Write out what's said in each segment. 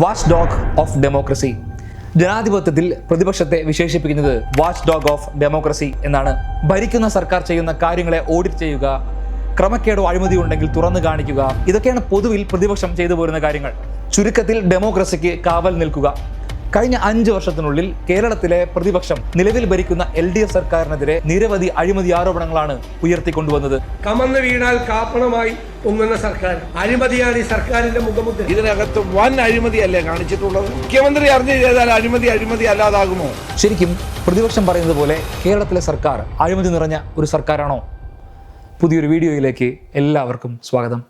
Watch dog of democracy. ജനാധിപത്യത്തിൽ പ്രതിപക്ഷത്തെ വിശേഷിപ്പിക്കുന്നത് വാച്ച് ഡോഗ് ഓഫ് ഡെമോക്രസി എന്നാണ്. ഭരിക്കുന്ന സർക്കാർ ചെയ്യുന്ന കാര്യങ്ങളെ ഓഡിറ്റ് ചെയ്യുക, ക്രമക്കേടോ അഴിമതി ഉണ്ടെങ്കിൽ തുറന്നു കാണിക്കുക, ഇതൊക്കെയാണ് പൊതുവിൽ പ്രതിപക്ഷം ചെയ്തു പോരുന്ന കാര്യങ്ങൾ. ചുരുക്കത്തിൽ ഡെമോക്രസിക്ക് കാവൽ നിൽക്കുക. കഴിഞ്ഞ 5 വർഷത്തിനുള്ളിൽ കേരളത്തിലെ പ്രതിപക്ഷം നിലവിൽ ഭരിക്കുന്ന LDF സർക്കാരിനെതിരെ നിരവധി അഴിമതി ആരോപണങ്ങളാണ് ഉയർത്തിക്കൊണ്ടുവന്നത്. കമന്ന് വീണാൽ കാപ്പണമായി പൊങ്ങുന്ന സർക്കാർ, അഴിമതിയാണ് ഈ സർക്കാരിന്റെ മുഖമുദ്ര. ഇതിനകത്ത് വൻ അഴിമതിയല്ലേ കാണിച്ചിട്ടുള്ളത്? മുഖ്യമന്ത്രി അറിഞ്ഞു ചെയ്താൽ അഴിമതി അല്ലാതാകുമോ? ശരിക്കും പ്രതിപക്ഷം പറയുന്നത് പോലെ കേരളത്തിലെ സർക്കാർ അഴിമതി നിറഞ്ഞ ഒരു സർക്കാരാണോ? പുതിയൊരു വീഡിയോയിലേക്ക് എല്ലാവർക്കും സ്വാഗതം.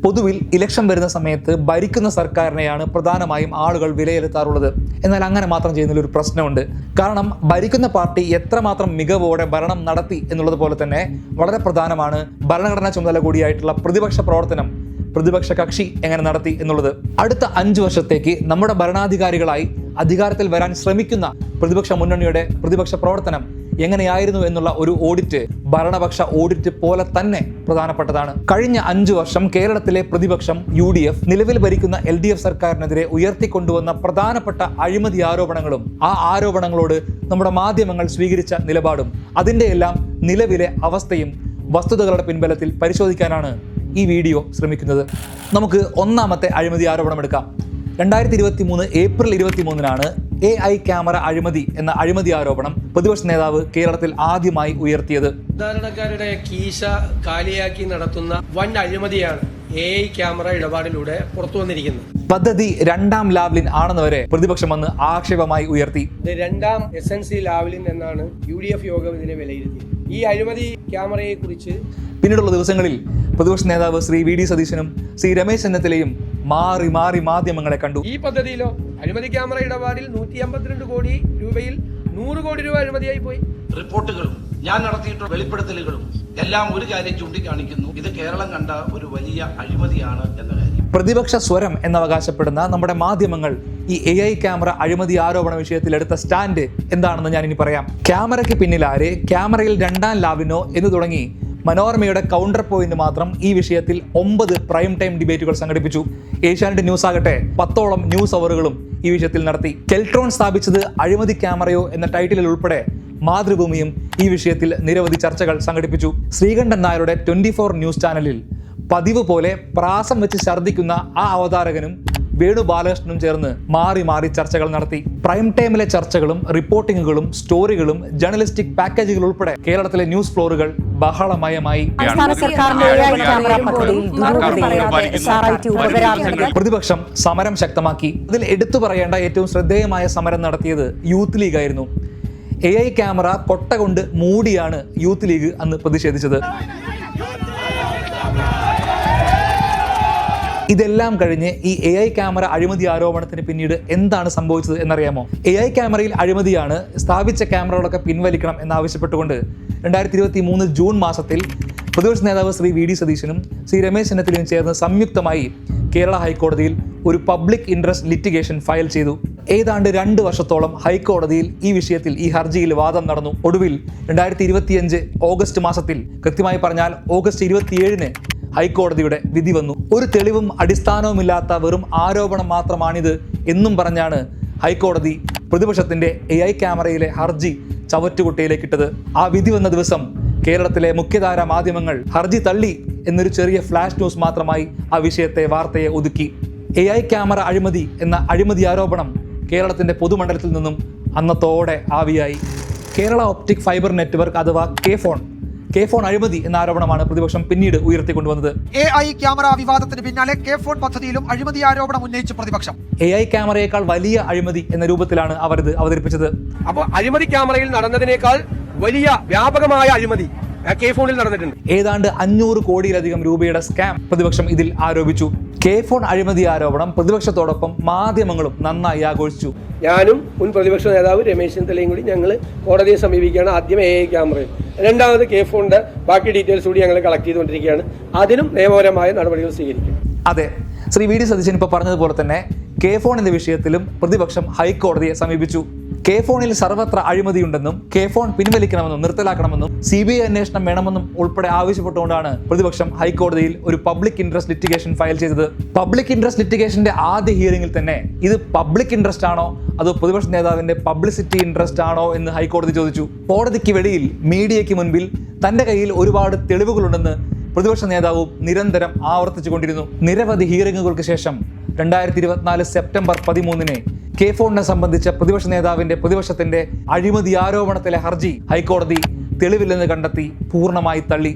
പൊതുവിൽ ഇലക്ഷൻ വരുന്ന സമയത്ത് ഭരിക്കുന്ന സർക്കാരിനെയാണ് പ്രധാനമായും ആളുകൾ വിലയിരുത്താറുള്ളത്. എന്നാൽ അങ്ങനെ മാത്രം ചെയ്യുന്നതിൽ ഒരു പ്രശ്നമുണ്ട്. കാരണം ഭരിക്കുന്ന പാർട്ടി എത്രമാത്രം മികവോടെ ഭരണം നടത്തി എന്നുള്ളത് പോലെ തന്നെ വളരെ പ്രധാനമാണ് ഭരണഘടനാ ചുമതല കൂടിയായിട്ടുള്ള പ്രതിപക്ഷ പ്രവർത്തനം, പ്രതിപക്ഷ കക്ഷി എങ്ങനെ നടത്തി എന്നുള്ളത്. അടുത്ത 5 വർഷത്തേക്ക് നമ്മുടെ ഭരണാധികാരികളായി അധികാരത്തിൽ വരാൻ ശ്രമിക്കുന്ന പ്രതിപക്ഷ മുന്നണിയുടെ പ്രതിപക്ഷ പ്രവർത്തനം എങ്ങനെയായിരുന്നു എന്നുള്ള ഒരു ഓഡിറ്റ് ഭരണപക്ഷ ഓഡിറ്റ് പോലെ തന്നെ പ്രധാനപ്പെട്ടതാണ്. കഴിഞ്ഞ 5 വർഷം കേരളത്തിലെ പ്രതിപക്ഷം UDF നിലവിൽ ഭരിക്കുന്ന LDF സർക്കാരിനെതിരെ ഉയർത്തിക്കൊണ്ടുവന്ന പ്രധാനപ്പെട്ട അഴിമതി ആരോപണങ്ങളും ആ ആരോപണങ്ങളോട് നമ്മുടെ മാധ്യമങ്ങൾ സ്വീകരിച്ച നിലപാടും അതിൻ്റെ എല്ലാം നിലവിലെ അവസ്ഥയും വസ്തുതകളുടെ പിൻബലത്തിൽ പരിശോധിക്കാനാണ് ഈ വീഡിയോ ശ്രമിക്കുന്നത്. നമുക്ക് ഒന്നാമത്തെ അഴിമതി ആരോപണം എടുക്കാം. 2023 ഏപ്രിൽ 23-നാണ് AI ക്യാമറ അഴിമതി എന്ന അഴിമതി ആരോപണം പ്രതിപക്ഷ നേതാവ് കേരളത്തിൽ ആദ്യമായി ഉയർത്തിയത്. സാധാരണക്കാരുടെ കീശ കാലിയാക്കി നടത്തുന്ന വൻ അഴിമതിയാണ് AI ക്യാമറ ഇടപാടിലൂടെ പുറത്തു വന്നിരിക്കുന്നത്. പദ്ധതി 2ാം ലാവ്ലിൻ ആണെന്ന് വരെ പ്രതിപക്ഷം വന്ന് ആക്ഷേപമായി ഉയർത്തി. ഇത് 2ാം SNC ലാവ്ലിൻ എന്നാണ് UDF യോഗം ഇതിനെ വിലയിരുത്തിയത്. ഈ അഴിമതി ക്യാമറയെ കുറിച്ച് പിന്നീടുള്ള ദിവസങ്ങളിൽ പ്രതിപക്ഷ നേതാവ് ശ്രീ VD സതീശനും ശ്രീ രമേശ് ചെന്നിത്തലയും മാറി മാധ്യമങ്ങളെ കണ്ടു. ഈ പദ്ധതിയിലോ അഴിമതി ക്യാമറ ഇടപാടിൽ 152 കോടി രൂപയിൽ 100 കോടി രൂപ അഴിമതിയായി പോയി. റിപ്പോർട്ടുകളും ഞാൻ നടത്തിയിട്ടുള്ള വെളിപ്പെടുത്തലുകളും എല്ലാം ഒരു കാര്യം ചൂണ്ടിക്കാണിക്കുന്നു, ഇത് കേരളം കണ്ട ഒരു വലിയ അഴിമതിയാണ് എന്ന കാര്യം. പ്രതിപക്ഷ സ്വരം എന്നവകാശപ്പെടുന്ന നമ്മുടെ മാധ്യമങ്ങൾ ഈ AI ക്യാമറ അഴിമതി ആരോപണ വിഷയത്തിൽ എടുത്ത സ്റ്റാൻഡ് എന്താണെന്ന് ഞാൻ ഇനി പറയാം. ക്യാമറയ്ക്ക് പിന്നിലാരെ, ക്യാമറയിൽ 2ാം ലാവിനോ എന്ന് തുടങ്ങി മനോരമയുടെ കൗണ്ടർ പോയിന്റ് മാത്രം ഈ വിഷയത്തിൽ 9 പ്രൈം ടൈം ഡിബേറ്റുകൾ സംഘടിപ്പിച്ചു. ഏഷ്യാനെറ്റ് ന്യൂസ് ആകട്ടെ 10ഓളം ന്യൂസ് അവറുകളും ഈ വിഷയത്തിൽ നടത്തി. കെൽട്രോൺ സ്ഥാപിച്ചത് അഴിമതി ക്യാമറയോ എന്ന ടൈറ്റിലിൽ ഉൾപ്പെടെ മാതൃഭൂമിയും ഈ വിഷയത്തിൽ നിരവധി ചർച്ചകൾ സംഘടിപ്പിച്ചു. ശ്രീകണ്ഠൻ നായരുടെ 24 ന്യൂസ് ചാനലിൽ പതിവ് പോലെ പ്രാസം വെച്ച് ഛർദ്ദിക്കുന്ന ആ അവതാരകനും വേണു ബാലകൃഷ്ണനും ചേർന്ന് മാറി ചർച്ചകൾ നടത്തി. പ്രൈം ടൈമിലെ ചർച്ചകളും റിപ്പോർട്ടിങ്ങുകളും സ്റ്റോറികളും ജേർണലിസ്റ്റിക് പാക്കേജുകൾ ഉൾപ്പെടെ കേരളത്തിലെ ന്യൂസ് ഫ്ലോറുകൾ ബഹളമയമായി. പ്രതിപക്ഷം സമരം ശക്തമാക്കി. അതിൽ എടുത്തു പറയേണ്ട ഏറ്റവും ശ്രദ്ധേയമായ സമരം നടത്തിയത് യൂത്ത് ലീഗ് ആയിരുന്നു. AI ക്യാമറ കൊട്ട കൊണ്ട് മൂടിയാണ് യൂത്ത് ലീഗ് അന്ന് പ്രതിഷേധിച്ചത്. ഇതെല്ലാം കഴിഞ്ഞ് ഈ AI ക്യാമറ അഴിമതി ആരോപണത്തിന് പിന്നീട് എന്താണ് സംഭവിച്ചത് എന്നറിയാമോ? AI ക്യാമറയിൽ അഴിമതിയാണ്, സ്ഥാപിച്ച ക്യാമറകളൊക്കെ പിൻവലിക്കണം എന്നാവശ്യപ്പെട്ടുകൊണ്ട് 2023 ജൂൺ മാസത്തിൽ പ്രതിപക്ഷ നേതാവ് ശ്രീ VD സതീശനും ശ്രീ രമേശ് ചെന്നിത്തലയും ചേർന്ന് സംയുക്തമായി കേരള ഹൈക്കോടതിയിൽ ഒരു പബ്ലിക് ഇൻട്രസ്റ്റ് ലിറ്റിഗേഷൻ ഫയൽ ചെയ്തു. ഏതാണ്ട് 2 വർഷത്തോളം ഹൈക്കോടതിയിൽ ഈ വിഷയത്തിൽ ഈ ഹർജിയിൽ വാദം നടന്നു. ഒടുവിൽ 2025 ഓഗസ്റ്റ് മാസത്തിൽ, കൃത്യമായി പറഞ്ഞാൽ ഓഗസ്റ്റ് 27-ന് ഹൈക്കോടതിയുടെ വിധി വന്നു. ഒരു തെളിവും അടിസ്ഥാനവുമില്ലാത്ത വെറും ആരോപണം മാത്രമാണിത് എന്നും പറഞ്ഞാണ് ഹൈക്കോടതി പ്രതിപക്ഷത്തിന്റെ AI ക്യാമറയിലെ ഹർജി ചവറ്റുകുട്ടയിലേക്കിട്ടത്. ആ വിധി വന്ന ദിവസം കേരളത്തിലെ മുഖ്യധാര മാധ്യമങ്ങൾ ഹർജി തള്ളി എന്നൊരു ചെറിയ ഫ്ലാഷ് ന്യൂസ് മാത്രമായി ആ വാർത്തയെ ഒതുക്കി. AI ക്യാമറ അഴിമതി എന്ന അഴിമതി ആരോപണം കേരളത്തിന്റെ പൊതുമണ്ഡലത്തിൽ നിന്നും അന്നത്തോടെ ആവിയായി. കേരള ഒപ്റ്റിക് ഫൈബർ നെറ്റ്വർക്ക് അഥവാ കെ-ഫോൺ അഴിമതി എന്ന ആരോപണമാണ് പ്രതിപക്ഷം പിന്നീട് ഉയർത്തിക്കൊണ്ടുവന്നത്. AI ക്യാമറ വിവാദത്തിന് പിന്നാലെ കെ-ഫോൺ പദ്ധതിയിലും അഴിമതി ആരോപണം ഉന്നയിച്ച പ്രതിപക്ഷം AI ക്യാമറയേക്കാൾ വലിയ അഴിമതി എന്ന രൂപത്തിലാണ് അവർ ഇത് അവതരിപ്പിച്ചത്. അപ്പോൾ അഴിമതി ക്യാമറയിൽ നടന്നതിനേക്കാൾ വലിയ വ്യാപകമായ അഴിമതി കെ-ഫോണിൽ നടന്നിട്ടുണ്ട്. ഏതാണ്ട് 500 കോടിയിലധികം രൂപയുടെ സ്കാം പ്രതിപക്ഷം ഇതിൽ ആരോപിച്ചു. കെ-ഫോൺ അഴിമതി ആരോപണം പ്രതിപക്ഷത്തോടൊപ്പം മാധ്യമങ്ങളും നന്നായി ആഘോഷിച്ചു. ഞാനും മുൻ പ്രതിപക്ഷ നേതാവ് രമേശ് ചെന്നിത്തലയും കൂടി ഞങ്ങൾ കോടതിയെ സമീപിക്കുകയാണ്. ആദ്യം AI ക്യാമറയും, രണ്ടാമത് കെ-ഫോണിന്റെ ബാക്കി ഡീറ്റെയിൽസ് കൂടി ഞങ്ങൾ കളക്ട് ചെയ്തുകൊണ്ടിരിക്കുകയാണ്. അതിനും നിയമപരമായ നടപടികൾ സ്വീകരിക്കും. അതെ, ശ്രീ VD സതീശൻ ഇപ്പോൾ പറഞ്ഞതുപോലെ തന്നെ കെ-ഫോൺ എന്ന വിഷയത്തിലും പ്രതിപക്ഷം ഹൈക്കോടതിയെ സമീപിച്ചു. കെ ഫോണിൽ സർവത്ര അഴിമതിയുണ്ടെന്നും കെ ഫോൺ പിൻവലിക്കണമെന്നും നിർത്തലാക്കണമെന്നും CBI അന്വേഷണം വേണമെന്നും ഉൾപ്പെടെ ആവശ്യപ്പെട്ടുകൊണ്ടാണ് പ്രതിപക്ഷം ഹൈക്കോടതിയിൽ ഒരു പബ്ലിക് ഇൻട്രസ്റ്റ് ലിറ്റിഗേഷൻ ഫയൽ ചെയ്തത്. പബ്ലിക് ഇൻട്രസ്റ്റ് ലിറ്റിഗേഷന്റെ ആദ്യ ഹിയറിംഗിൽ തന്നെ ഇത് പബ്ലിക് ഇൻട്രസ്റ്റ് ആണോ അതോ പ്രതിപക്ഷ നേതാവിന്റെ പബ്ലിസിറ്റി ഇൻട്രസ്റ്റ് ആണോ എന്ന് ഹൈക്കോടതി ചോദിച്ചു. കോടതിക്ക് വെളിയിൽ മീഡിയയ്ക്ക് മുൻപിൽ തന്റെ കയ്യിൽ ഒരുപാട് തെളിവുകളുണ്ടെന്ന് പ്രതിപക്ഷ നേതാവും നിരന്തരം ആവർത്തിച്ചുകൊണ്ടിരുന്നു. നിരവധി ഹിയറിംഗുകൾക്ക് ശേഷം 2024 സെപ്റ്റംബർ 13 കെ ഫോണിനെ സംബന്ധിച്ച പ്രതിപക്ഷ നേതാവിന്റെ പ്രതിപക്ഷത്തിന്റെ അഴിമതി ആരോപണത്തിലെ ഹർജി ഹൈക്കോടതി തെളിവില്ലെന്ന് കണ്ടെത്തി പൂർണ്ണമായി തള്ളി.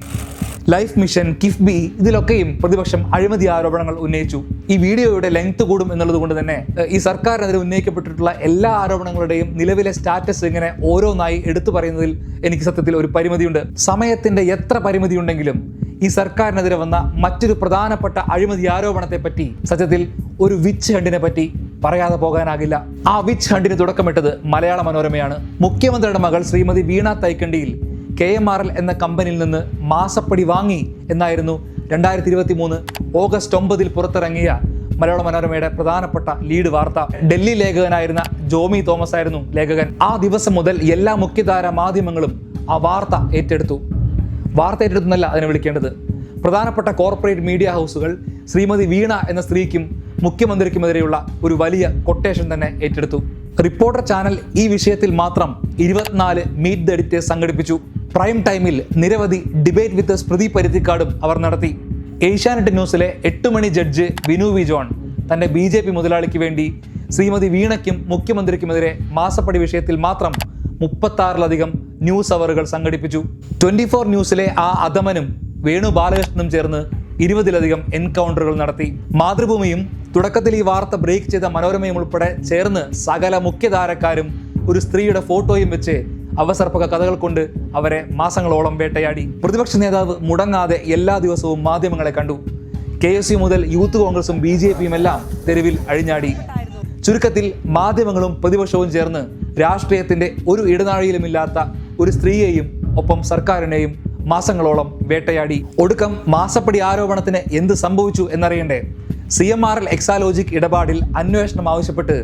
ലൈഫ് മിഷൻ, കിഫ്ബി ഇതിലൊക്കെയും പ്രതിപക്ഷം അഴിമതി ആരോപണങ്ങൾ ഉന്നയിച്ചു. ഈ വീഡിയോയുടെ ലെങ്ത് കൂടും എന്നുള്ളത് കൊണ്ട് തന്നെ ഈ സർക്കാരിനെതിരെ ഉന്നയിക്കപ്പെട്ടിട്ടുള്ള എല്ലാ ആരോപണങ്ങളുടെയും നിലവിലെ സ്റ്റാറ്റസ് ഇങ്ങനെ ഓരോന്നായി എടുത്തു പറയുന്നതിൽ എനിക്ക് സത്യത്തിൽ ഒരു പരിമിതിയുണ്ട്. സമയത്തിന്റെ എത്ര പരിമിതി ഉണ്ടെങ്കിലും ഈ സർക്കാരിനെതിരെ വന്ന മറ്റൊരു പ്രധാനപ്പെട്ട അഴിമതി ആരോപണത്തെ പറ്റി സത്യത്തിൽ ഒരു വിച്ച് ഹണ്ടിനെ പറ്റി പറയാതെ പോകാനാകില്ല. ആ വിച്ച് ഹണ്ടിന് തുടക്കമിട്ടത് മലയാള മനോരമയാണ്. മുഖ്യമന്ത്രിയുടെ മകൾ ശ്രീമതി വീണ തൈക്കണ്ടിയിൽ KMRL എന്ന കമ്പനിയിൽ നിന്ന് മാസപ്പടി വാങ്ങി എന്നായിരുന്നു 2023 ഓഗസ്റ്റ് 9 പുറത്തിറങ്ങിയ മലയാള മനോരമയുടെ പ്രധാനപ്പെട്ട ലീഡ് വാർത്ത. ഡൽഹി ലേഖകനായിരുന്ന ജോമി തോമസ് ആയിരുന്നു ലേഖകൻ. ആ ദിവസം മുതൽ എല്ലാ മുഖ്യധാര മാധ്യമങ്ങളും ആ വാർത്ത ഏറ്റെടുത്തു. വാർത്ത ഏറ്റെടുത്തുന്നല്ല അതിനെ വിളിക്കേണ്ടത്. പ്രധാനപ്പെട്ട കോർപ്പറേറ്റ് മീഡിയ ഹൗസുകൾ ശ്രീമതി വീണ എന്ന സ്ത്രീക്കും മുഖ്യമന്ത്രിക്കുമെതിരെയുള്ള ഒരു വലിയ കൊട്ടേഷൻ തന്നെ ഏറ്റെടുത്തു. റിപ്പോർട്ടർ ചാനൽ ഈ വിഷയത്തിൽ മാത്രം 24 മീറ്റ് ദ എഡിറ്റേഴ്സ് സംഘടിപ്പിച്ചു. പ്രൈം ടൈമിൽ നിരവധി ഡിബേറ്റ് വിത്ത് സ്മൃതി പരുത്തിക്കാടും അവർ നടത്തി. ഏഷ്യാനെറ്റ് ന്യൂസിലെ 8 മണി ജഡ്ജ് വിനു വി ജോൺ തന്റെ BJP മുതലാളിക്ക് വേണ്ടി ശ്രീമതി വീണയ്ക്കും മുഖ്യമന്ത്രിക്കുമെതിരെ മാസപ്പടി വിഷയത്തിൽ മാത്രം 36ലധികം ന്യൂസ് അവറുകൾ സംഘടിപ്പിച്ചു. 24 ന്യൂസിലെ ആ അധമനും വേണു ബാലകൃഷ്ണനും ചേർന്ന് 20ലധികം എൻകൗണ്ടറുകൾ നടത്തി. മാതൃഭൂമിയും തുടക്കത്തിൽ ഈ വാർത്ത ബ്രേക്ക് ചെയ്ത മനോരമയും ഉൾപ്പെടെ ചേർന്ന് സകല മുഖ്യധാരക്കാരും ഒരു സ്ത്രീയുടെ ഫോട്ടോയും വെച്ച് അവസർപ്പക കഥകൾ കൊണ്ട് അവരെ മാസങ്ങളോളം വേട്ടയാടി. പ്രതിപക്ഷ നേതാവ് മുടങ്ങാതെ എല്ലാ ദിവസവും മാധ്യമങ്ങളെ കണ്ടു. KSU മുതൽ യൂത്ത് കോൺഗ്രസും BJPയും എല്ലാം തെരുവിൽ അഴിഞ്ഞാടി. ചുരുക്കത്തിൽ മാധ്യമങ്ങളും പ്രതിപക്ഷവും ചേർന്ന് രാഷ്ട്രീയത്തിന്റെ ഒരു ഇടനാഴിയിലുമില്ലാത്ത ഒരു സ്ത്രീയെയും ഒപ്പം സർക്കാരിനെയും മാസങ്ങളോളം വേട്ടയാടി. ഒടുക്കം മാസപ്പടി ആരോപണത്തിന് എന്ത് സംഭവിച്ചു എന്നറിയണ്ടേ? CMRL എക്സാലോജിക് ഇടപാടിൽ അന്വേഷണം ആവശ്യപ്പെട്ട്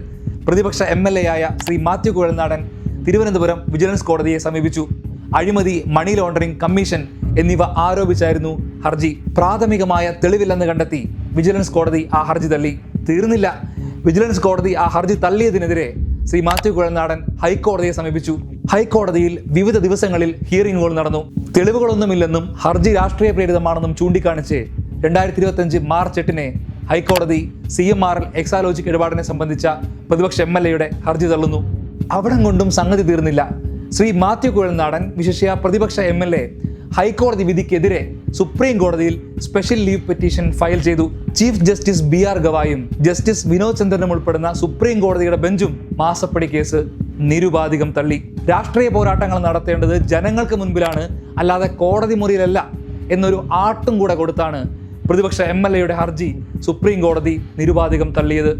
പ്രതിപക്ഷ MLA ആയ ശ്രീ മാത്യു കുഴൽനാടൻ തിരുവനന്തപുരം വിജിലൻസ് കോടതിയെ സമീപിച്ചു. അഴിമതി, മണി ലോണ്ടറിംഗ്, കമ്മീഷൻ എന്നിവ ആരോപിച്ചായിരുന്നു ഹർജി. പ്രാഥമികമായ തെളിവില്ലെന്ന് കണ്ടെത്തി വിജിലൻസ് കോടതി ആ ഹർജി തള്ളി. തീർന്നില്ല. വിജിലൻസ് കോടതി ആ ഹർജി തള്ളിയതിനെതിരെ ശ്രീ മാത്യു കുഴൽനാടൻ ഹൈക്കോടതിയെ സമീപിച്ചു. ഹൈക്കോടതിയിൽ വിവിധ ദിവസങ്ങളിൽ ഹിയറിംഗുകൾ നടന്നു. തെളിവുകളൊന്നുമില്ലെന്നും ഹർജി രാഷ്ട്രീയ പ്രേരിതമാണെന്നും ചൂണ്ടിക്കാണിച്ച് 2025 മാർച്ച് 8 ഹൈക്കോടതി CMRL എക്സാലോജിക് ഇടപാടിനെ സംബന്ധിച്ച പ്രതിപക്ഷ MLAയുടെ ഹർജി തള്ളുന്നു. അവിടം കൊണ്ടും സംഗതി തീർന്നില്ല. ശ്രീ മാത്യു കുഴൽനാടൻ വിശിഷ്യ പ്രതിപക്ഷ MLA ഹൈക്കോടതി വിധിക്കെതിരെ സുപ്രീം കോടതിയിൽ സ്പെഷ്യൽ ലീവ് പെറ്റീഷൻ ഫയൽ ചെയ്തു. ചീഫ് ജസ്റ്റിസ് BR ഗവായും ജസ്റ്റിസ് വിനോദ് ചന്ദ്രനും ഉൾപ്പെടുന്ന സുപ്രീം കോടതിയുടെ ബെഞ്ചും മാസപ്പടി കേസ് നിരുപാധികം തള്ളി. രാഷ്ട്രീയ പോരാട്ടങ്ങൾ നടത്തേണ്ടത് ജനങ്ങൾക്ക് മുൻപിലാണ്, അല്ലാതെ കോടതി മുറിയിലല്ല എന്നൊരു ആട്ടും കൂടെ കൊടുത്താണ് പ്രതിപക്ഷ MLAയുടെ ഹർജി സുപ്രീം കോടതി നിരുപാധികം തള്ളിയത്.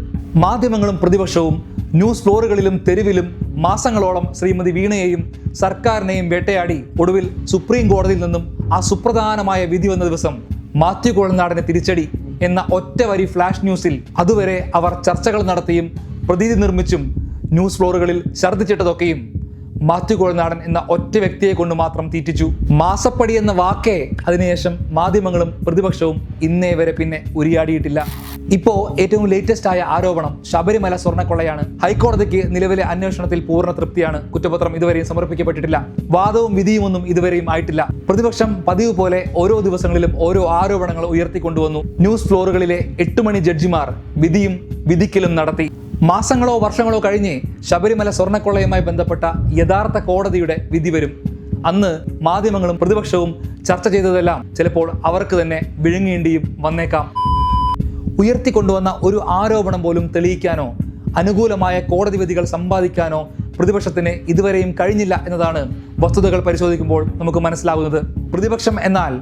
മാധ്യമങ്ങളും പ്രതിപക്ഷവും ന്യൂസ് ഫ്ലോറുകളിലും തെരുവിലും മാസങ്ങളോളം ശ്രീമതി വീണയെയും സർക്കാരിനെയും വേട്ടയാടി ഒടുവിൽ സുപ്രീം കോടതിയിൽ നിന്നും ആ സുപ്രധാനമായ വിധി വന്ന ദിവസം മാത്യു കുഴൽനാടന് തിരിച്ചടി എന്ന ഒറ്റ വരി ഫ്ലാഷ് ന്യൂസിൽ അതുവരെ അവർ ചർച്ചകൾ നടത്തിയും പ്രതീതി നിർമ്മിച്ചും ന്യൂസ് ഫ്ലോറുകളിൽ ഛർദ്ദിച്ചിട്ടതൊക്കെയും മാത്യു കുഴൽനാടൻ എന്ന ഒറ്റ വ്യക്തിയെ കൊണ്ട് മാത്രം തീറ്റിച്ചു. മാസപ്പടി എന്ന വാക്കേ അതിനുശേഷം മാധ്യമങ്ങളും പ്രതിപക്ഷവും ഇന്നേ വരെ പിന്നെ ഉരിയാടിയിട്ടില്ല. ഇപ്പോ ഏറ്റവും ലേറ്റസ്റ്റ് ആയ ആരോപണം ശബരിമല സ്വർണ്ണക്കൊള്ളയാണ്. ഹൈക്കോടതിക്ക് നിലവിലെ അന്വേഷണത്തിൽ പൂർണ്ണ തൃപ്തിയാണ്. കുറ്റപത്രം ഇതുവരെയും സമർപ്പിക്കപ്പെട്ടിട്ടില്ല. വാദവും വിധിയുമൊന്നും ഇതുവരെയും ആയിട്ടില്ല. പ്രതിപക്ഷം പതിവ് പോലെ ഓരോ ദിവസങ്ങളിലും ഓരോ ആരോപണങ്ങൾ ഉയർത്തിക്കൊണ്ടുവന്നു. ന്യൂസ് ഫ്ലോറുകളിലെ 8 മണി ജഡ്ജിമാർ വിധിയും വിധിക്കലും നടത്തി. മാസങ്ങളോ വർഷങ്ങളോ കഴിഞ്ഞ് ശബരിമല സ്വർണ്ണക്കൊള്ളയുമായി ബന്ധപ്പെട്ട യഥാർത്ഥ കോടതിയുടെ വിധി വരും. അന്ന് മാധ്യമങ്ങളും പ്രതിപക്ഷവും ചർച്ച ചെയ്തതെല്ലാം ചിലപ്പോൾ അവർക്ക് തന്നെ വിഴുങ്ങേണ്ടിയും വന്നേക്കാം. ഉയർത്തിക്കൊണ്ടുവന്ന ഒരു ആരോപണം പോലും തെളിയിക്കാനോ അനുകൂലമായ കോടതി വിധികൾ സമ്പാദിക്കാനോ പ്രതിപക്ഷത്തിന് ഇതുവരെയും കഴിഞ്ഞില്ല എന്നതാണ് വസ്തുതകൾ പരിശോധിക്കുമ്പോൾ നമുക്ക് മനസ്സിലാകുന്നത്. പ്രതിപക്ഷം എന്നാൽ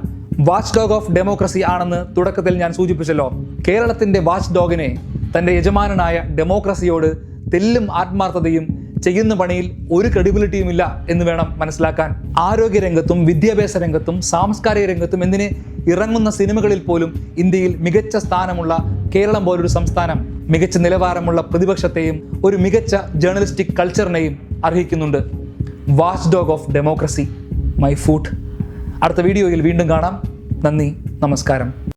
വാച്ച് ഡോഗ് ഓഫ് ഡെമോക്രസി ആണെന്ന് തുടക്കത്തിൽ ഞാൻ സൂചിപ്പിച്ചല്ലോ. കേരളത്തിന്റെ വാച്ച് ഡോഗിനെ തന്റെ യജമാനനായ ഡെമോക്രസിയോട് തെല്ലും ആത്മാർത്ഥതയും ചെയ്യുന്ന പണിയിൽ ഒരു ക്രെഡിബിലിറ്റിയും ഇല്ല എന്ന് വേണം മനസ്സിലാക്കാൻ. ആരോഗ്യരംഗത്തും വിദ്യാഭ്യാസ രംഗത്തും സാംസ്കാരിക രംഗത്തും എന്തിന് ഇറങ്ങുന്ന സിനിമകളിൽ പോലും ഇന്ത്യയിൽ മികച്ച സ്ഥാനമുള്ള കേരളം പോലൊരു സംസ്ഥാനം മികച്ച നിലവാരമുള്ള പ്രതിപക്ഷത്തെയും ഒരു മികച്ച ജേർണലിസ്റ്റിക് കൾച്ചറിനെയും അർഹിക്കുന്നുണ്ട്. Watch dog of democracy, my foot. അടുത്ത വീഡിയോയിൽ വീണ്ടും കാണാം. നന്ദി, നമസ്കാരം.